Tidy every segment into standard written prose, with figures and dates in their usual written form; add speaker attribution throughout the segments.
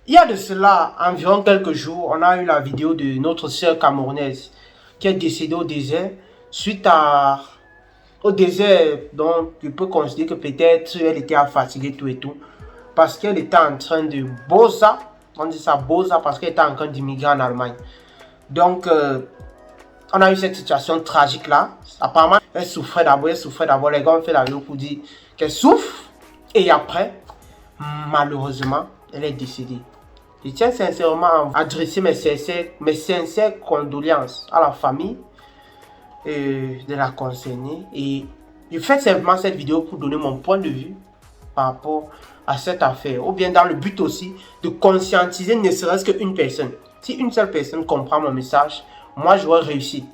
Speaker 1: Il y a de cela environ quelques jours, on a eu la vidéo de notre sœur camerounaise qui est décédée au désert suite au désert. Donc, je peux considérer que peut-être elle était fatiguée tout et tout parce qu'elle était en train de bosa, on dit ça bosa parce qu'elle était en train d'immigrer en Allemagne. Donc, on a eu cette situation tragique là. Apparemment, elle souffrait d'abord. Les gars ont fait la vidéo pour dire qu'elle souffre et après, malheureusement, elle est décédée. Je tiens sincèrement à adresser mes sincères condoléances à la famille de la concernée. Et je fais simplement cette vidéo pour donner mon point de vue par rapport à cette affaire. Ou bien dans le but aussi de conscientiser ne serait-ce qu'une personne. Si une seule personne comprend mon message, moi j'aurais réussi.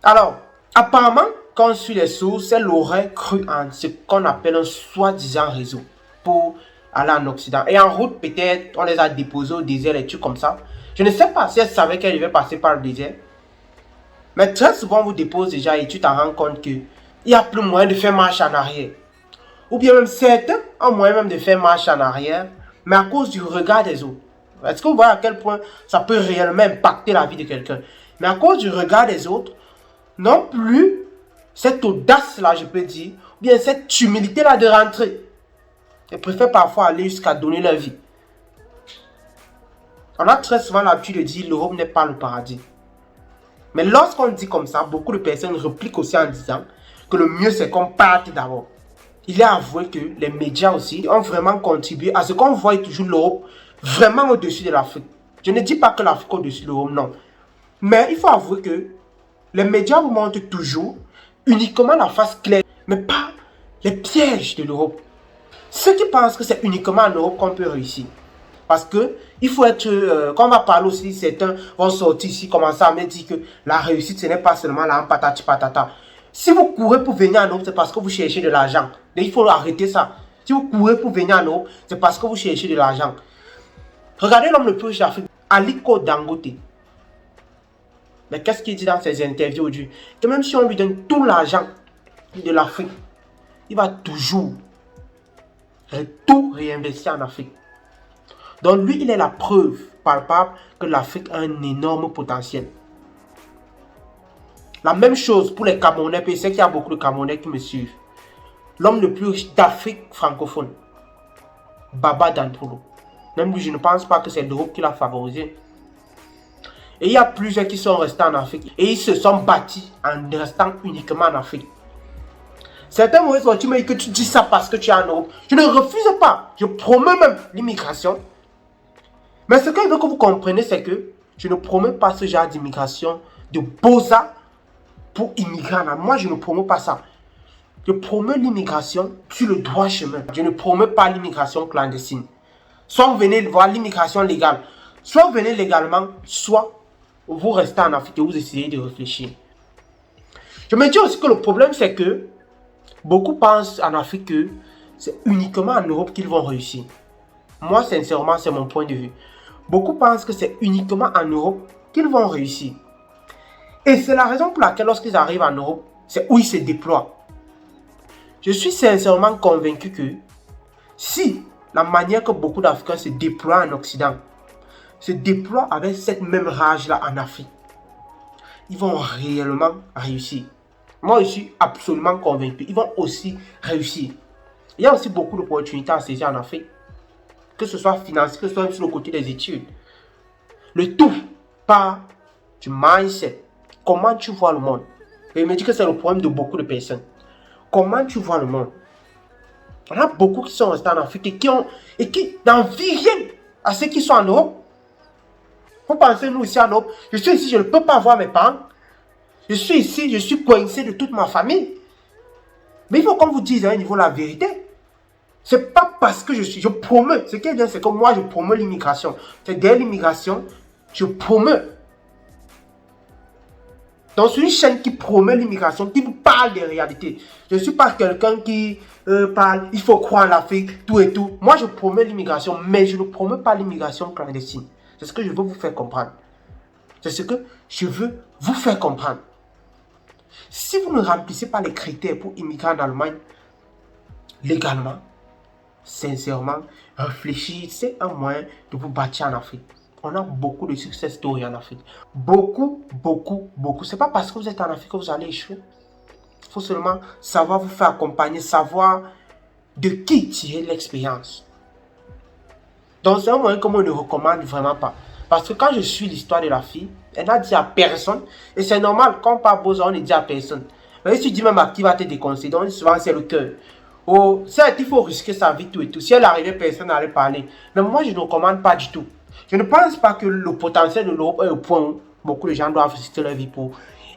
Speaker 1: Alors, apparemment, quand on suit les sources, elle aurait cru en ce qu'on appelle un soi-disant réseau pour aller en Occident. Et en route, peut-être, on les a déposés au désert, les trucs comme ça. Je ne sais pas si elle savait qu'elle devait passer par le désert. Mais très souvent, on vous dépose déjà et tu t'en rends compte qu'il n'y a plus moyen de faire marche en arrière. Ou bien même certains ont moyen même de faire marche en arrière, mais à cause du regard des autres. Est-ce que vous voyez à quel point ça peut réellement impacter la vie de quelqu'un? Mais à cause du regard des autres, non plus cette audace-là, je peux dire, ou bien cette humilité-là de rentrer. Ils préfèrent parfois aller jusqu'à donner leur vie. On a très souvent l'habitude de dire l'Europe n'est pas le paradis. Mais lorsqu'on dit comme ça, beaucoup de personnes repliquent aussi en disant que le mieux c'est qu'on parte d'abord. Il est avoué que les médias aussi ont vraiment contribué à ce qu'on voit toujours l'Europe vraiment au-dessus de l'Afrique. Je ne dis pas que l'Afrique est au-dessus de l'Europe, non. Mais il faut avouer que les médias vous montrent toujours uniquement la face claire, mais pas les pièges de l'Europe. Ceux qui pensent que c'est uniquement en Europe qu'on peut réussir. Parce que il faut être, quand on va parler aussi, certains vont sortir ici, commencer à me dire que la réussite, ce n'est pas seulement là en patati patata. Si vous courez pour venir en Europe, c'est parce que vous cherchez de l'argent. Et il faut arrêter ça. Si vous courez pour venir en Europe, c'est parce que vous cherchez de l'argent. Regardez l'homme le plus riche d'Afrique, Aliko Dangote. Mais qu'est-ce qu'il dit dans ses interviews aujourd'hui? Que même si on lui donne tout l'argent de l'Afrique, il va toujours tout réinvestir en Afrique. Donc lui, il est la preuve palpable que l'Afrique a un énorme potentiel. La même chose pour les Camerounais, puis je sais qu'il y a beaucoup de Camerounais qui me suivent. L'homme le plus riche d'Afrique francophone, Baba Dantolo. Même lui, je ne pense pas que c'est l'Europe qui l'a favorisé. Et il y a plusieurs qui sont restés en Afrique. Et ils se sont bâtis en restant uniquement en Afrique. Certains vont sortir, mais que tu dis ça parce que tu es en Europe. Je ne refuse pas. Je promets même l'immigration. Mais ce que je veux que vous compreniez, c'est que je ne promets pas ce genre d'immigration de bosa pour immigrer en Afrique. Moi, je ne promets pas ça. Je promets l'immigration sur le droit chemin. Je ne promets pas l'immigration clandestine. Soit vous venez voir l'immigration légale. Soit vous venez légalement, soit vous restez en Afrique et vous essayez de réfléchir. Je me dis aussi que le problème, c'est que beaucoup pensent en Afrique que c'est uniquement en Europe qu'ils vont réussir. Moi, sincèrement, c'est mon point de vue. Beaucoup pensent que c'est uniquement en Europe qu'ils vont réussir. Et c'est la raison pour laquelle lorsqu'ils arrivent en Europe, c'est où ils se déploient. Je suis sincèrement convaincu que si la manière que beaucoup d'Africains se déploient en Occident, se déploient avec cette même rage-là en Afrique, ils vont réellement réussir. Moi, je suis absolument convaincu. Ils vont aussi réussir. Il y a aussi beaucoup d'opportunités à saisir en Afrique. Que ce soit financier, que ce soit sur le côté des études. Le tout par du mindset. Comment tu vois le monde. Et il me dit que c'est le problème de beaucoup de personnes. Comment tu vois le monde. On a beaucoup qui sont restés en Afrique et qui n'envient rien à ceux qui sont en Europe. Vous pensez, nous ici en Europe, je suis ici, je ne peux pas voir mes parents. Je suis ici, je suis coincé de toute ma famille. Mais il faut qu'on vous dise à un niveau la vérité. C'est pas parce que je promeux. Ce qui est bien, c'est que moi, je promeux l'immigration. C'est derrière l'immigration, je promeux. Donc, c'est une chaîne qui promeut l'immigration, qui vous parle des réalités. Je ne suis pas quelqu'un qui parle, il faut croire en l'Afrique, tout et tout. Moi, je promeux l'immigration, mais je ne promeux pas l'immigration clandestine. C'est ce que je veux vous faire comprendre. C'est ce que je veux vous faire comprendre. Si vous ne remplissez pas les critères pour immigrer en Allemagne légalement, sincèrement, réfléchissez un moyen de vous bâtir en Afrique. On a beaucoup de success stories en Afrique. Beaucoup, beaucoup, beaucoup. C'est pas parce que vous êtes en Afrique que vous allez échouer. Il faut seulement savoir vous faire accompagner, savoir de qui tirer l'expérience. Donc c'est un moyen que moi je ne recommande vraiment pas. Parce que quand je suis l'histoire de la fille, elle n'a dit à personne. Et c'est normal, quand on parle beaux on ne dit à personne. Mais si tu dis même à qui va te déconseiller, donc souvent c'est le cœur. Oh, certes, il faut risquer sa vie, tout et tout. Si elle arrivait, personne n'allait parler. Mais moi, je ne recommande pas du tout. Je ne pense pas que le potentiel de l'Europe est au point où beaucoup de gens doivent risquer leur vie pour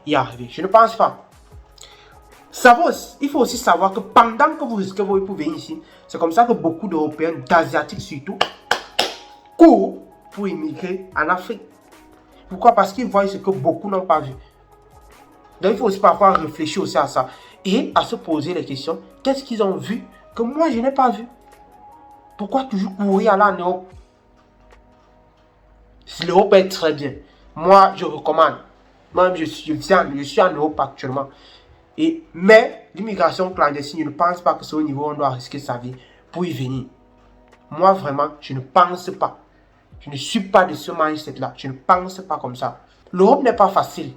Speaker 1: y arriver. Je ne pense pas. Il faut aussi savoir que pendant que vous risquez vos vies pour venir ici, c'est comme ça que beaucoup d'Européens, d'Asiatiques surtout, courent pour immigrer en Afrique. Pourquoi? Parce qu'ils voient ce que beaucoup n'ont pas vu. Donc il faut aussi parfois réfléchir aussi à ça. Et à se poser les questions, qu'est-ce qu'ils ont vu que moi je n'ai pas vu? Pourquoi toujours courir aller en Europe? L'Europe est très bien. Moi, je recommande. Moi-même, je suis en Europe actuellement. Mais l'immigration clandestine, je ne pense pas que c'est au niveau où on doit risquer sa vie pour y venir. Moi, vraiment, je ne pense pas. Je ne suis pas de ce mindset-là. Je ne pense pas comme ça. L'Europe n'est pas facile.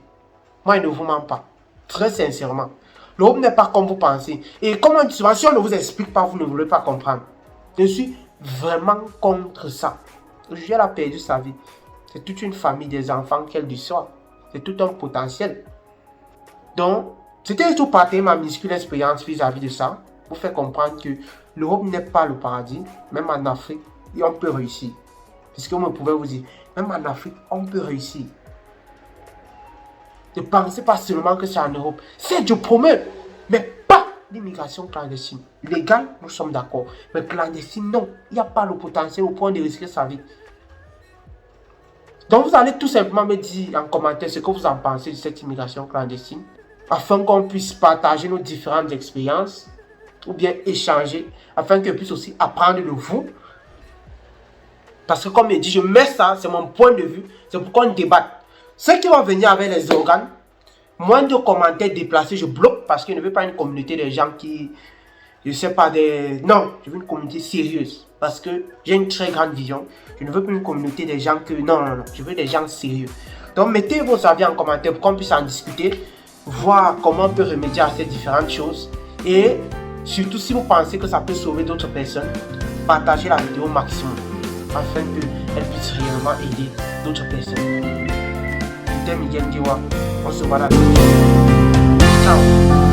Speaker 1: Moi, je ne vous mens pas. Très sincèrement. L'Europe n'est pas comme vous pensez. Et comme on dit souvent, si on ne vous explique pas, vous ne voulez pas comprendre. Je suis vraiment contre ça. Aujourd'hui, elle a perdu sa vie. C'est toute une famille, des enfants qu'elle déçoit. C'est tout un potentiel. Donc, c'était tout partager ma minuscule expérience vis-à-vis de ça. Pour faire comprendre que l'Europe n'est pas le paradis. Même en Afrique, et on peut réussir. C'est ce que vous pouvez vous dire. Même en Afrique, on peut réussir. Ne pensez pas seulement que c'est en Europe. C'est, je promets, mais pas l'immigration clandestine. Légale, nous sommes d'accord. Mais clandestine, non. Il n'y a pas le potentiel au point de risquer sa vie. Donc vous allez tout simplement me dire en commentaire ce que vous en pensez de cette immigration clandestine. Afin qu'on puisse partager nos différentes expériences. Ou bien échanger. Afin que je puisse aussi apprendre de vous. Parce que comme je dis, je mets ça, c'est mon point de vue. C'est pourquoi on débat. Ceux qui vont venir avec les organes, moins de commentaires déplacés, je bloque parce que je ne veux pas une communauté de gens qui, je ne sais pas, des... Non, je veux une communauté sérieuse. Parce que j'ai une très grande vision. Je ne veux plus une communauté de gens que... Non, non, non, je veux des gens sérieux. Donc mettez vos avis en commentaire pour qu'on puisse en discuter, voir comment on peut remédier à ces différentes choses. Et surtout, si vous pensez que ça peut sauver d'autres personnes, partagez la vidéo au maximum. Afin qu'elle puisse réellement aider d'autres personnes. C'était Miguel Diwa. On se voit la prochaine. Ciao.